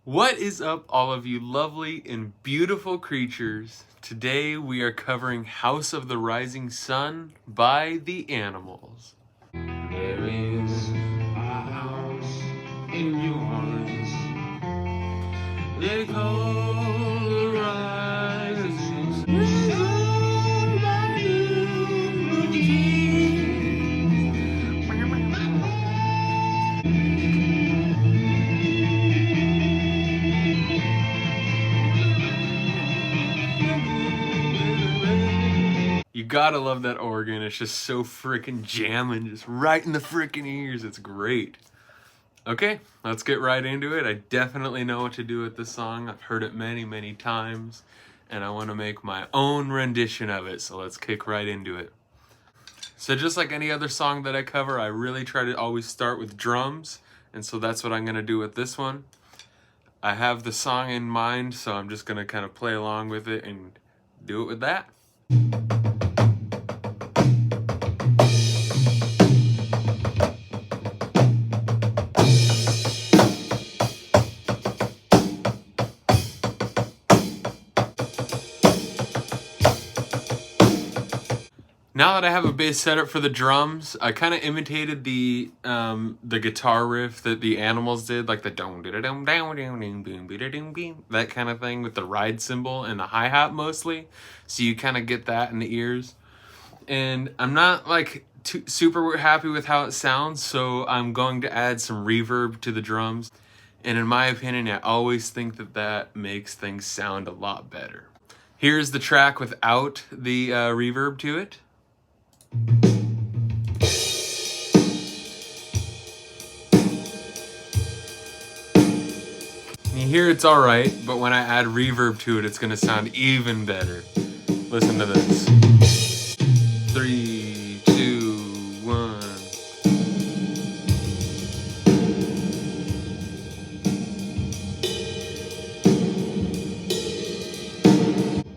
What is up, all of you lovely and beautiful creatures? Today we are covering House of the Rising Sun by the Animals. There is a house in New Orleans they call the Rising Sun by New You gotta love that organ. It's just so freaking jamming, just right in the freaking ears. It's great. Okay, let's get right into it. I definitely know what to do with this song. I've heard it many, many times, and I want to make my own rendition of it. So let's kick right into it. So just like any other song that I cover, I really try to always start with drums, and so that's what I'm gonna do with this one. I have the song in mind, so I'm just gonna kind of play along with it and do it with that. Now that I have a bass setup for the drums, I kind of imitated the guitar riff that the Animals did, like the that kind of thing with the ride cymbal and the hi-hat mostly. So you kind of get that in the ears. And I'm not like super happy with how it sounds, so I'm going to add some reverb to the drums. And in my opinion, I always think that that makes things sound a lot better. Here's the track without the reverb to it. You hear it's alright, but when I add reverb to it, it's gonna sound even better. Listen to this. 3, 2, 1.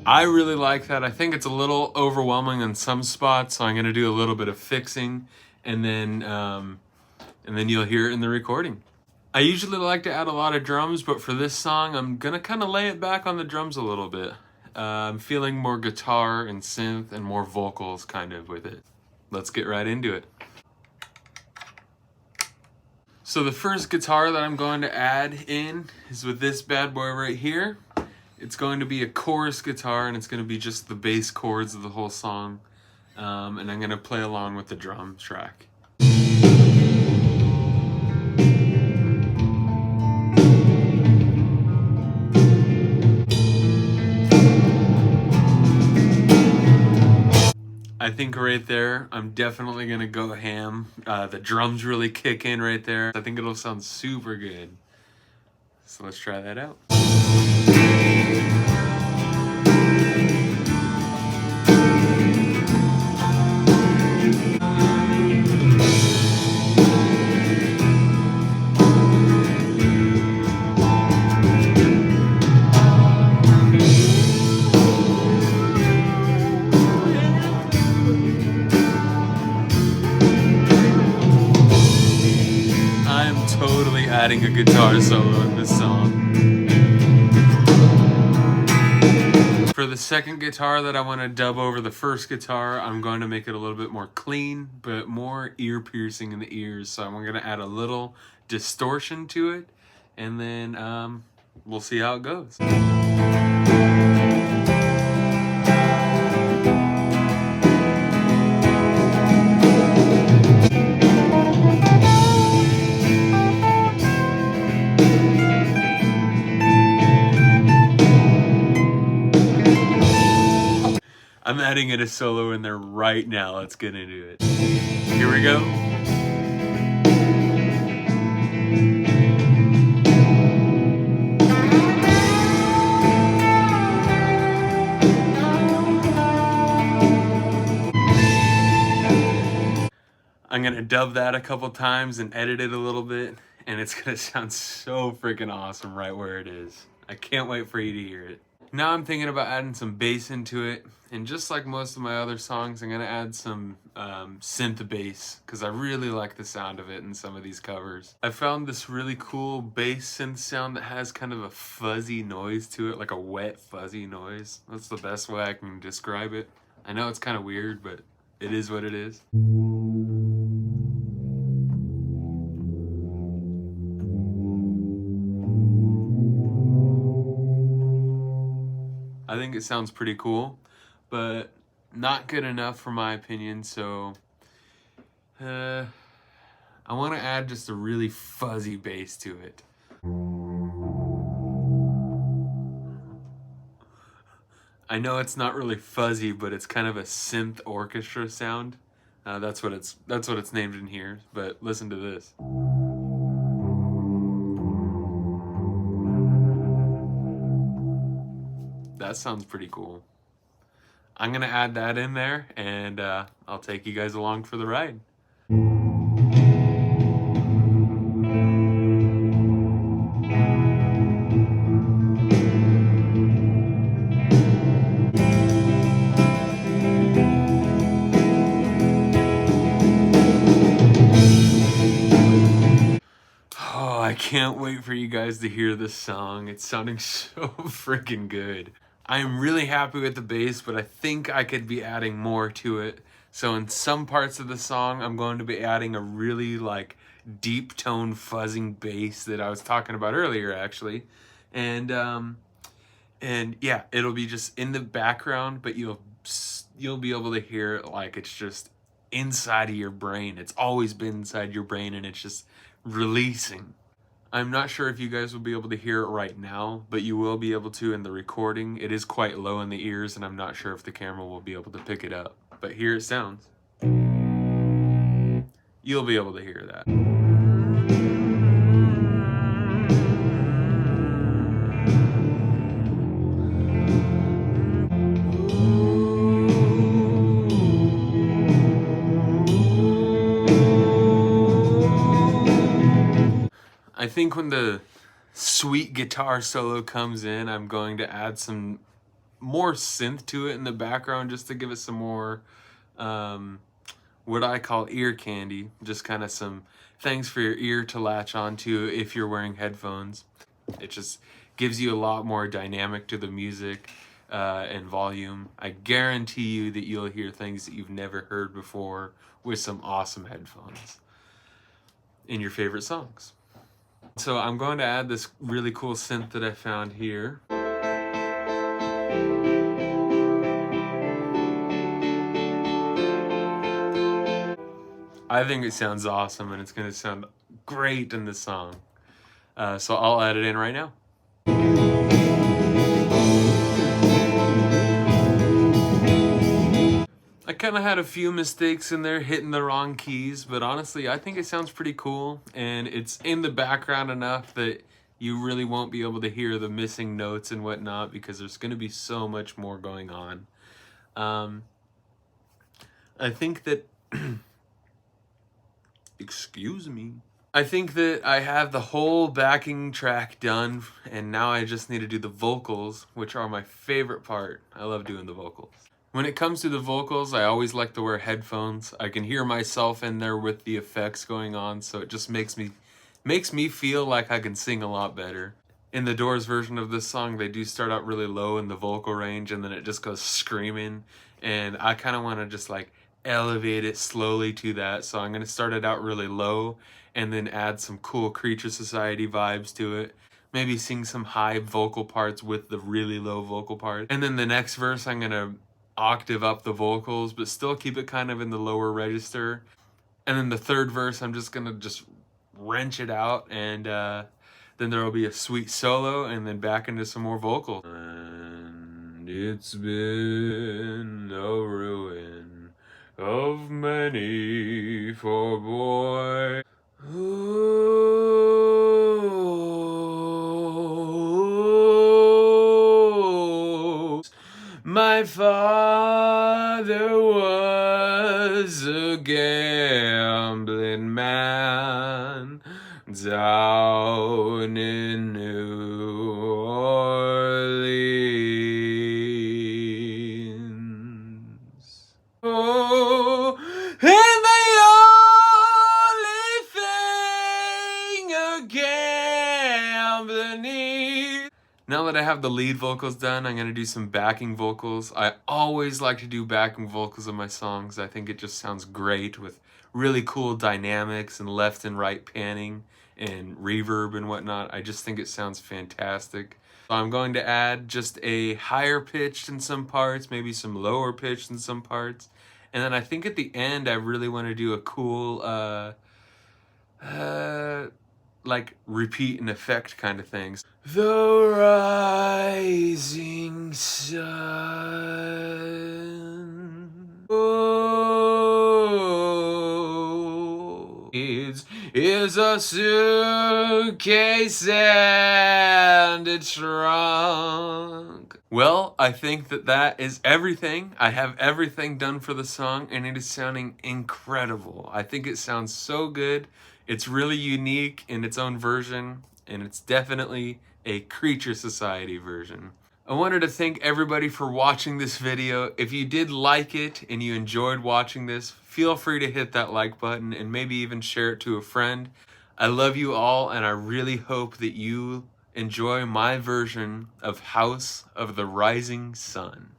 I really like that. I think it's a little overwhelming in some spots, so I'm gonna do a little bit of fixing, and then you'll hear it in the recording. I usually like to add a lot of drums, but for this song, I'm gonna kind of lay it back on the drums a little bit. I'm feeling more guitar and synth and more vocals kind of with it. Let's get right into it. So the first guitar that I'm going to add in is with this bad boy right here. It's going to be a chorus guitar, and it's going to be just the bass chords of the whole song. And I'm going to play along with the drum track. I think right there, I'm definitely going to go ham. The drums really kick in right there. I think it'll sound super good. So let's try that out. Totally adding a guitar solo in this song. For the second guitar that I want to dub over the first guitar, I'm going to make it a little bit more clean, but more ear-piercing in the ears. So I'm going to add a little distortion to it, and then we'll see how it goes. I'm adding in a solo in there right now. Let's get into it. Here we go. I'm gonna dub that a couple times and edit it a little bit, and it's gonna sound so freaking awesome right where it is. I can't wait for you to hear it. Now I'm thinking about adding some bass into it, and just like most of my other songs, I'm gonna add some synth bass because I really like the sound of it in some of these covers. I found this really cool bass synth sound that has kind of a fuzzy noise to it, like a wet fuzzy noise. That's the best way I can describe it. I know it's kind of weird, but it is what it is. I think it sounds pretty cool, but not good enough for my opinion, so I want to add just a really fuzzy bass to it. I know it's not really fuzzy, but it's kind of a synth orchestra sound. That's what it's named in here, but listen to this. That sounds pretty cool. I'm gonna add that in there, and I'll take you guys along for the ride. Oh, I can't wait for you guys to hear this song. It's sounding so freaking good. I am really happy with the bass, but I think I could be adding more to it. So in some parts of the song, I'm going to be adding a really like deep tone fuzzing bass that I was talking about earlier, actually. And yeah, it'll be just in the background, but you'll be able to hear it like it's just inside of your brain. It's always been inside your brain, and it's just releasing. I'm not sure if you guys will be able to hear it right now, but you will be able to in the recording. It is quite low in the ears, and I'm not sure if the camera will be able to pick it up. But here it sounds. You'll be able to hear that. I think when the sweet guitar solo comes in, I'm going to add some more synth to it in the background just to give it some more what I call ear candy, just kind of some things for your ear to latch onto if you're wearing headphones. It just gives you a lot more dynamic to the music and volume. I guarantee you that you'll hear things that you've never heard before with some awesome headphones in your favorite songs. So I'm going to add this really cool synth that I found here. I think it sounds awesome, and it's going to sound great in this song. So I'll add it in right now. I kind of had a few mistakes in there, hitting the wrong keys, but honestly, I think it sounds pretty cool, and it's in the background enough that you really won't be able to hear the missing notes and whatnot, because there's going to be so much more going on. I think that excuse me. I think that I have the whole backing track done, and now I just need to do the vocals, which are my favorite part. I love doing the vocals. When it comes to the vocals, I always like to wear headphones. I can hear myself in there with the effects going on, so it just makes me feel like I can sing a lot better. In the Doors version of this song, they do start out really low in the vocal range, and then it just goes screaming, and I kind of want to just like elevate it slowly to that. So I'm going to start it out really low and then add some cool Creature Society vibes to it. Maybe sing some high vocal parts with the really low vocal part. And then the next verse, I'm going to octave up the vocals, but still keep it kind of in the lower register. And then the third verse, I'm just going to just wrench it out, and then there will be a sweet solo, and then back into some more vocals. And it's been a ruin of many for boy. Ooh, my father was a gambling man down in New Orleans. Now that I have the lead vocals done, I'm gonna do some backing vocals. I always like to do backing vocals in my songs. I think it just sounds great with really cool dynamics and left and right panning and reverb and whatnot. I just think it sounds fantastic. So I'm going to add just a higher pitched in some parts, maybe some lower pitched in some parts. And then I think at the end I really want to do a cool like repeat and effect kind of things. The rising sun. Oh, is a suitcase and a trunk. Well, I think that is everything. I have everything done for the song, and it is sounding incredible. I think it sounds so good. It's really unique in its own version, and it's definitely a Creature Society version. I wanted to thank everybody for watching this video. If you did like it and you enjoyed watching this, feel free to hit that like button and maybe even share it to a friend. I love you all, and I really hope that you enjoy my version of House of the Rising Sun.